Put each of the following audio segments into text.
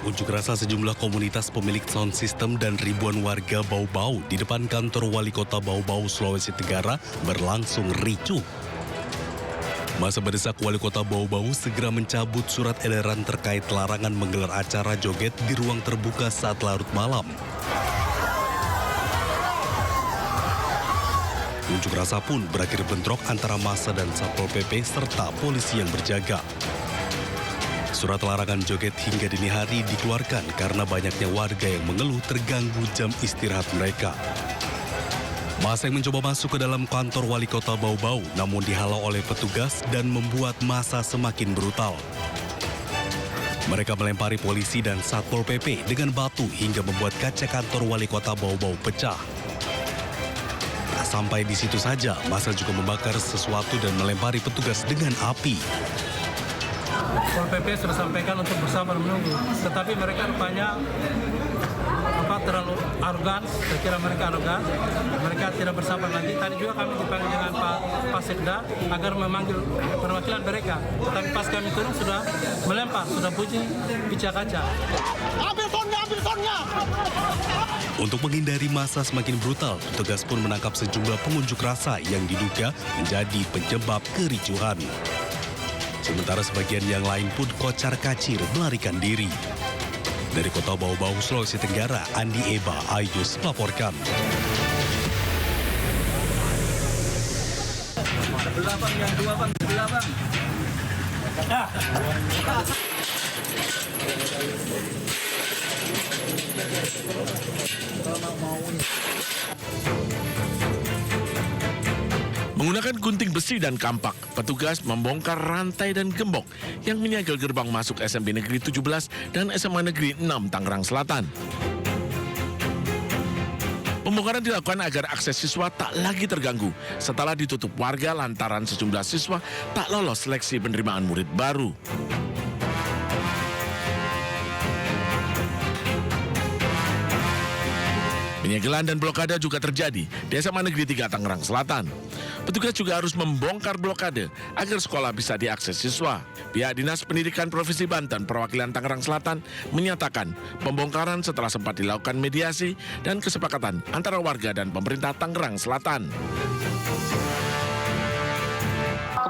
Unjuk rasa sejumlah komunitas pemilik sound system dan ribuan warga Bau-Bau di depan kantor Wali Kota Bau-Bau, Sulawesi Tenggara berlangsung ricuh. Masa mendesak Wali Kota Bau-Bau segera mencabut surat edaran terkait larangan menggelar acara joget di ruang terbuka saat larut malam. Unjuk rasa pun berakhir bentrok antara massa dan Satpol PP serta polisi yang berjaga. Surat larangan joget hingga dini hari dikeluarkan karena banyaknya warga yang mengeluh terganggu jam istirahat mereka. Massa yang mencoba masuk ke dalam kantor Wali Kota Bau-Bau namun dihalau oleh petugas dan membuat massa semakin brutal. Mereka melempari polisi dan Satpol PP dengan batu hingga membuat kaca kantor Wali Kota Bau-Bau pecah. Tak sampai di situ saja, massa juga membakar sesuatu dan melempari petugas dengan api. Satpol PP sudah sampaikan untuk bersabar menunggu, tetapi mereka rupanya terlalu arogan. Saya kira mereka arogan, mereka tidak bersabar lagi. Tadi juga kami dipanggil dengan Pak Sekda agar memanggil perwakilan mereka, tetapi pas kami turun sudah melempar, sudah bunyi pica kaca. Ambil sonnya! Untuk menghindari massa semakin brutal, petugas pun menangkap sejumlah pengunjuk rasa yang diduga menjadi penyebab kericuhan. Sementara sebagian yang lain pun kocar-kacir melarikan diri. Dari Kota Bau-Bau, Sulawesi Tenggara, Andi Eba, Ayus melaporkan. Sebelah bang, yang dua bang, sebelah bang. Menggunakan gunting besi dan kampak, petugas membongkar rantai dan gembok yang menyegel gerbang masuk SMP Negeri 17 dan SMA Negeri 6 Tangerang Selatan. Pembongkaran dilakukan agar akses siswa tak lagi terganggu setelah ditutup warga lantaran sejumlah siswa tak lolos seleksi penerimaan murid baru. Penyegelan dan blokade juga terjadi di SMA Negeri 3 Tangerang Selatan. Petugas juga harus membongkar blokade agar sekolah bisa diakses siswa. Pihak Dinas Pendidikan Provinsi Banten Perwakilan Tangerang Selatan menyatakan pembongkaran setelah sempat dilakukan mediasi dan kesepakatan antara warga dan pemerintah Tangerang Selatan.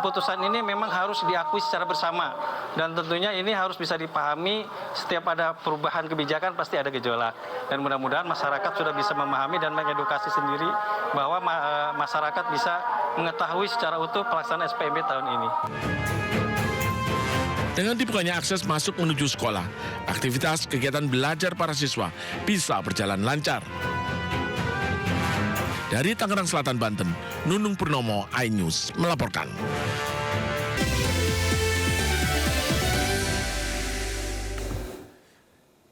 Keputusan ini memang harus diakui secara bersama dan tentunya ini harus bisa dipahami. Setiap ada perubahan kebijakan pasti ada gejolak dan mudah-mudahan masyarakat sudah bisa memahami dan mengedukasi sendiri bahwa masyarakat bisa mengetahui secara utuh pelaksanaan SPMB tahun ini. Dengan dibukanya akses masuk menuju sekolah, aktivitas kegiatan belajar para siswa bisa berjalan lancar. Dari Tangerang Selatan, Banten, Nunung Purnomo, iNews melaporkan.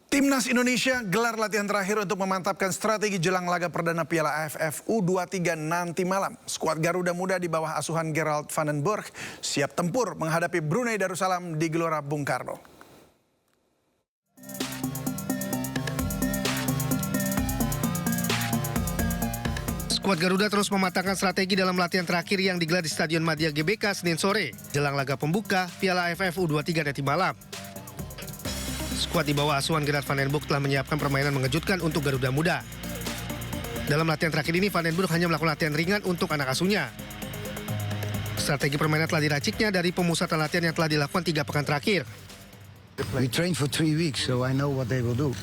Timnas Indonesia gelar latihan terakhir untuk memantapkan strategi jelang laga perdana Piala AFF U23 nanti malam. Skuad Garuda Muda di bawah asuhan Gerald van den Burg siap tempur menghadapi Brunei Darussalam di Gelora Bung Karno. Skuad Garuda terus mematangkan strategi dalam latihan terakhir yang digelar di Stadion Madia GBK Senin sore, jelang laga pembuka Piala AFF U23 nanti malam. Skuad di bawah asuhan Gerard van den Burg telah menyiapkan permainan mengejutkan untuk Garuda Muda. Dalam latihan terakhir ini, Van den Burg hanya melakukan latihan ringan untuk anak asuhnya. Strategi permainan telah diraciknya dari pemusatan latihan yang telah dilakukan 3 pekan terakhir. We trained for 3 weeks, so I know what they will do.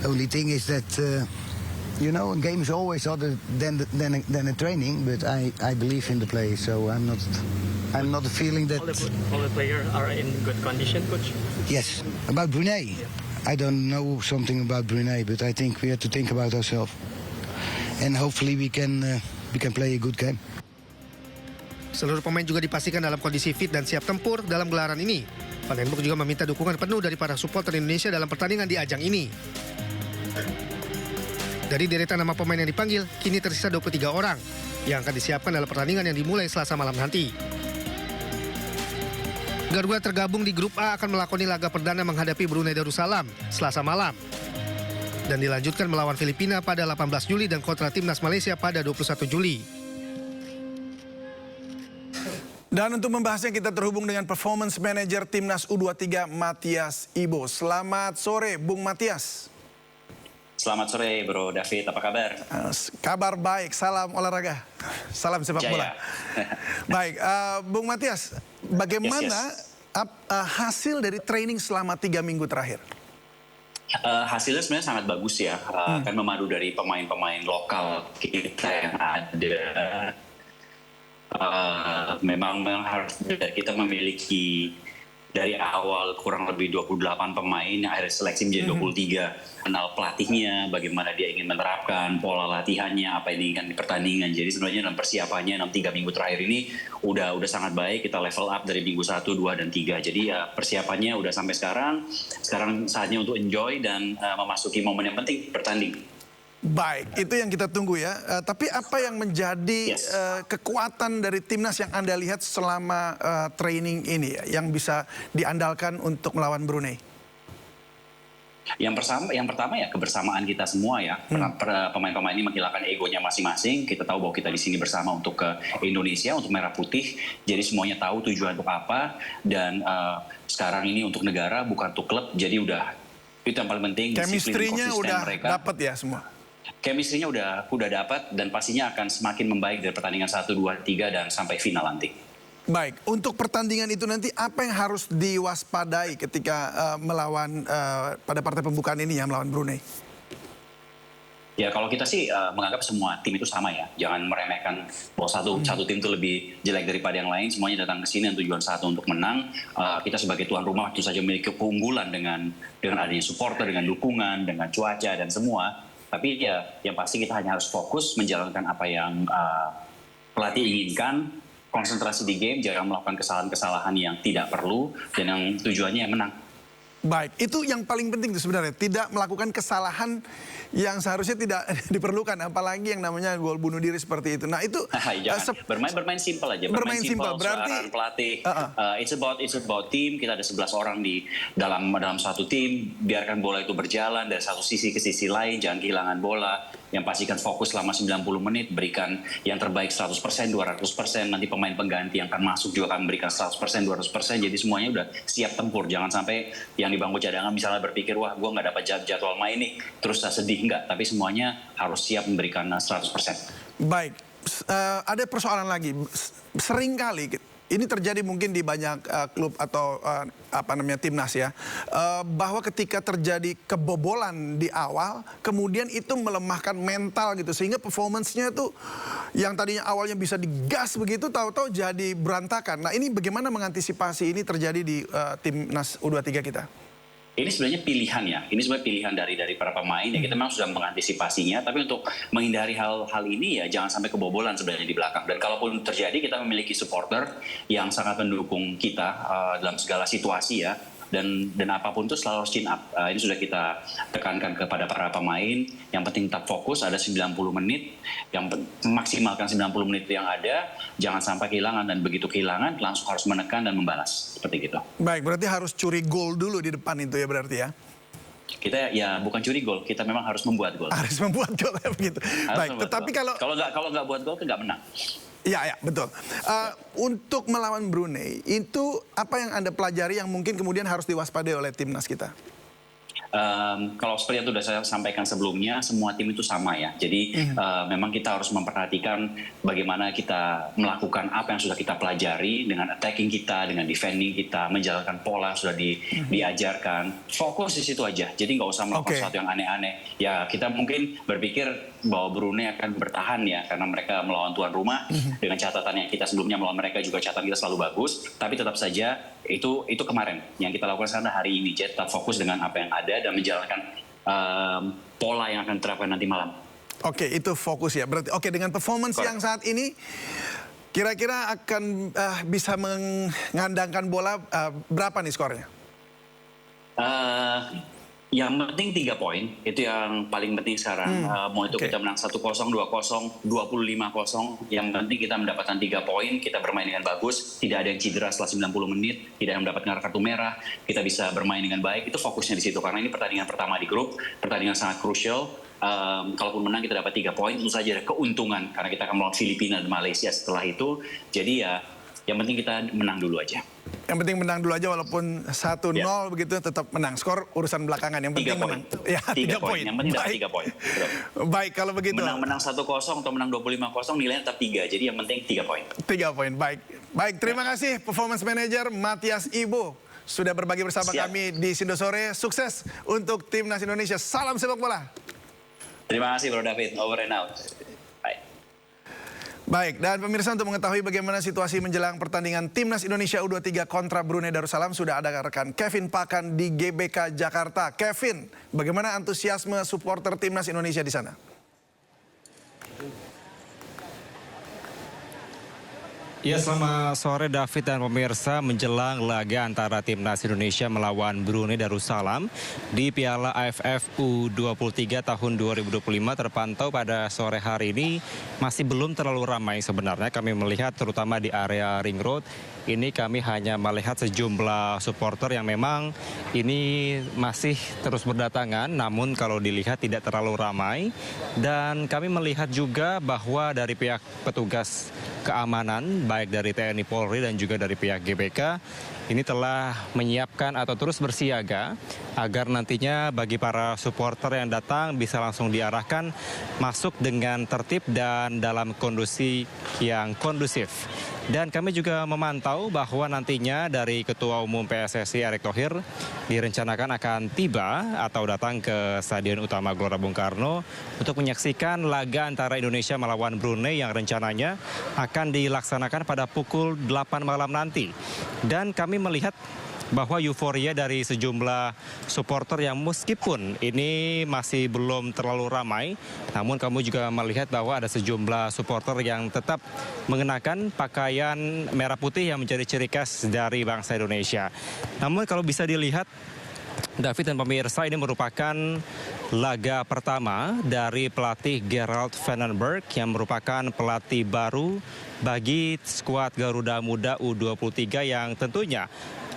The only thing is that, you know, a game is always other than a training, but I believe in the play, so I'm not feeling that. All the players are in good condition, coach. Yes, about Brunei. I don't know something about Brunei, but I think we have to think about ourselves, and hopefully we can play a good game. Seluruh pemain juga dipastikan dalam kondisi fit dan siap tempur dalam gelaran ini. Van den Burg juga meminta dukungan penuh dari para supporter Indonesia dalam pertandingan di ajang ini. Dari deretan nama pemain yang dipanggil, kini tersisa 23 orang yang akan disiapkan dalam pertandingan yang dimulai Selasa malam nanti. Garuda tergabung di grup A akan melakoni laga perdana menghadapi Brunei Darussalam Selasa malam. Dan dilanjutkan melawan Filipina pada 18 Juli dan kontra timnas Malaysia pada 21 Juli. Dan untuk membahasnya kita terhubung dengan Performance Manager Timnas U23 Matias Ibo. Selamat sore Bung Matias. Selamat sore Bro David, apa kabar? Kabar baik, salam olahraga, salam sepak bola. Baik, Bung Matias, bagaimana hasil dari training selama 3 minggu terakhir? Hasilnya sebenarnya sangat bagus ya, kan memadu dari pemain-pemain lokal kita yang ada. Memang harus kita memiliki dari awal kurang lebih 28 pemain yang akhirnya seleksi menjadi 23. Kenal pelatihnya, bagaimana dia ingin menerapkan pola latihannya, apa yang diinginkan di pertandingan. Jadi sebenarnya dalam persiapannya 3 minggu terakhir ini udah sangat baik. Kita level up dari minggu 1, 2, dan 3. Jadi ya persiapannya udah sampai sekarang. Sekarang saatnya untuk enjoy dan memasuki momen yang penting, bertanding. Baik, itu yang kita tunggu ya. Tapi apa yang menjadi kekuatan dari timnas yang Anda lihat selama training ini ya, yang bisa diandalkan untuk melawan Brunei? Yang pertama ya kebersamaan kita semua ya. Pemain-pemain ini menghilangkan egonya masing-masing. Kita tahu bahwa kita di sini bersama untuk ke Indonesia, untuk Merah Putih. Jadi semuanya tahu tujuan untuk apa. Dan sekarang ini untuk negara, bukan untuk klub. Jadi itu yang paling penting. Chemistry-nya udah dapat ya semua? Chemistry-nya udah dapat dan pastinya akan semakin membaik dari pertandingan 1, 2, 3 dan sampai final nanti. Baik, untuk pertandingan itu nanti apa yang harus diwaspadai ketika melawan pada partai pembukaan ini ya, melawan Brunei? Ya kalau kita sih menganggap semua tim itu sama ya. Jangan meremehkan bahwa satu tim itu lebih jelek daripada yang lain. Semuanya datang ke sini dengan tujuan satu untuk menang. Kita sebagai tuan rumah tentu saja memiliki keunggulan dengan adanya supporter, dengan dukungan, dengan cuaca dan semua. Tapi ya yang pasti kita hanya harus fokus menjalankan apa yang pelatih inginkan, konsentrasi di game, jangan melakukan kesalahan-kesalahan yang tidak perlu dan yang tujuannya menang. Baik, itu yang paling penting tuh sebenarnya, tidak melakukan kesalahan yang seharusnya tidak diperlukan, apalagi yang namanya gol bunuh diri seperti itu. Nah itu bermain simple aja, bermain simple. Berarti pelatih, it's about team. Kita ada 11 orang di dalam satu tim. Biarkan bola itu berjalan dari satu sisi ke sisi lain, jangan kehilangan bola. Yang pastikan fokus selama 90 menit, berikan yang terbaik 100%, 200%. Nanti pemain pengganti yang akan masuk juga akan memberikan 100%, 200%. Jadi semuanya udah siap tempur. Jangan sampai yang di bangku cadangan misalnya berpikir, wah gue nggak dapat jadwal main nih, terus sedih. Enggak. Tapi semuanya harus siap memberikan 100%. Baik, ada persoalan lagi. Seringkali ini terjadi mungkin di banyak klub atau timnas ya, bahwa ketika terjadi kebobolan di awal, kemudian itu melemahkan mental gitu, sehingga performance-nya itu yang tadinya awalnya bisa digas begitu, tahu-tahu jadi berantakan. Nah ini bagaimana mengantisipasi ini terjadi di timnas U23 kita? Ini sebenarnya pilihan ya, ini sebenarnya pilihan dari para pemain ya, kita memang sudah mengantisipasinya, tapi untuk menghindari hal ini ya jangan sampai kebobolan sebenarnya di belakang. Dan kalaupun terjadi, kita memiliki supporter yang sangat mendukung kita dalam segala situasi ya, dan apapun itu selalu harus chin up. Ini sudah kita tekankan kepada para pemain, yang penting tetap fokus, ada 90 menit, yang maksimalkan 90 menit yang ada, jangan sampai kehilangan, dan begitu kehilangan langsung harus menekan dan membalas, seperti gitu. Baik, berarti harus curi gol dulu di depan itu ya berarti ya? Kita ya bukan curi gol, kita memang harus membuat gol. Harus membuat gol ya begitu. Baik, tetapi kalau nggak buat gol, nggak menang. Ya, betul. Untuk melawan Brunei, itu apa yang Anda pelajari yang mungkin kemudian harus diwaspadai oleh timnas kita? Kalau seperti yang sudah saya sampaikan sebelumnya, semua tim itu sama ya. Jadi memang kita harus memperhatikan bagaimana kita melakukan apa yang sudah kita pelajari dengan attacking kita, dengan defending kita, menjalankan pola yang sudah diajarkan. Fokus di situ aja. Jadi nggak usah melakukan sesuatu yang aneh-aneh. Ya kita mungkin berpikir bahwa Brunei akan bertahan ya, karena mereka melawan tuan rumah. Dengan catatan yang kita sebelumnya melawan mereka juga catatan kita selalu bagus. Tapi tetap saja itu kemarin yang kita lakukan sekarang hari ini. Jadi tetap fokus dengan apa yang ada dan menjalankan pola yang akan diterapkan nanti malam. Oke, itu fokus ya. Berarti dengan performance yang saat ini, kira-kira akan bisa mengandangkan bola berapa nih skornya? Yang penting 3 poin, itu yang paling penting sekarang. Mau itu kita menang 1-0, 2-0, 25-0, yang penting kita mendapatkan 3 poin, kita bermain dengan bagus, tidak ada yang cedera setelah 90 menit, tidak ada yang mendapatkan kartu merah, kita bisa bermain dengan baik, itu fokusnya di situ. Karena ini pertandingan pertama di grup, pertandingan sangat krusial. Kalaupun menang kita dapat 3 poin, tentu saja ada keuntungan, karena kita akan melawan Filipina dan Malaysia setelah itu. Jadi ya Yang penting kita menang dulu aja. Yang penting menang dulu aja walaupun 1-0 begitu tetap menang. Skor urusan belakangan. Yang penting menang. Ya, 3 poin. Yang penting dapat 3 poin. Betul. Baik, kalau begitu. Menang 1-0 atau menang 25-0 nilainya tetap 3. Jadi yang penting 3 poin. 3 poin, baik. Baik, terima kasih Performance Manager Matias Ibo sudah berbagi bersama kami di Sindo Sore. Sukses untuk Timnas Indonesia. Salam sepak bola. Terima kasih Bro David. Over and out. Bye. Baik, dan pemirsa untuk mengetahui bagaimana situasi menjelang pertandingan Timnas Indonesia U23 kontra Brunei Darussalam sudah ada rekan Kevin Pakan di GBK Jakarta. Kevin, bagaimana antusiasme supporter Timnas Indonesia di sana? Ya, selamat sore David dan pemirsa. Menjelang laga antara Timnas Indonesia melawan Brunei Darussalam di Piala AFF U23 tahun 2025 terpantau pada sore hari ini masih belum terlalu ramai sebenarnya. Kami melihat terutama di area Ring Road, ini kami hanya melihat sejumlah supporter yang memang ini masih terus berdatangan, namun kalau dilihat tidak terlalu ramai. Dan kami melihat juga bahwa dari pihak petugas keamanan, baik dari TNI Polri dan juga dari pihak GBK, ini telah menyiapkan atau terus bersiaga agar nantinya bagi para supporter yang datang bisa langsung diarahkan masuk dengan tertib dan dalam kondisi yang kondusif. Dan kami juga memantau bahwa nantinya dari Ketua Umum PSSI Erick Thohir direncanakan akan tiba atau datang ke Stadion Utama Gelora Bung Karno untuk menyaksikan laga antara Indonesia melawan Brunei yang rencananya akan dilaksanakan pada pukul 8 malam nanti. Dan kami melihat bahwa euforia dari sejumlah supporter yang meskipun ini masih belum terlalu ramai, namun kamu juga melihat bahwa ada sejumlah supporter yang tetap mengenakan pakaian merah putih yang menjadi ciri khas dari bangsa Indonesia. Namun kalau bisa dilihat, David dan pemirsa, ini merupakan laga pertama dari pelatih Gerald Vandenberg yang merupakan pelatih baru bagi skuad Garuda Muda U23 yang tentunya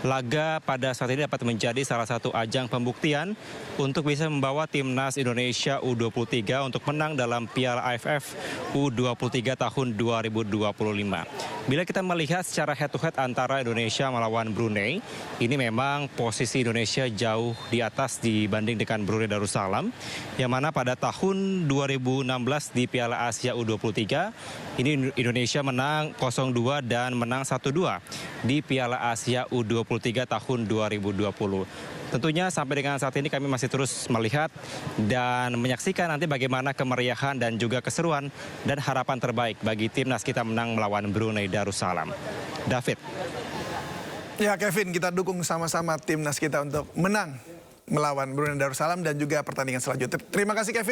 laga pada saat ini dapat menjadi salah satu ajang pembuktian untuk bisa membawa Timnas Indonesia U23 untuk menang dalam Piala AFF U23 tahun 2025. Bila kita melihat secara head to head antara Indonesia melawan Brunei, ini memang posisi Indonesia jauh di atas dibanding dengan Brunei Darussalam, yang mana pada tahun 2016 di Piala Asia U23, ini Indonesia menang 0-2 dan menang 1-2 di Piala Asia U23 tahun 2020. Tentunya sampai dengan saat ini kami masih terus melihat dan menyaksikan nanti bagaimana kemeriahan dan juga keseruan dan harapan terbaik bagi timnas kita menang melawan Brunei Darussalam. David. Ya Kevin, kita dukung sama-sama timnas kita untuk menang melawan Brunei Darussalam dan juga pertandingan selanjutnya. Terima kasih Kevin.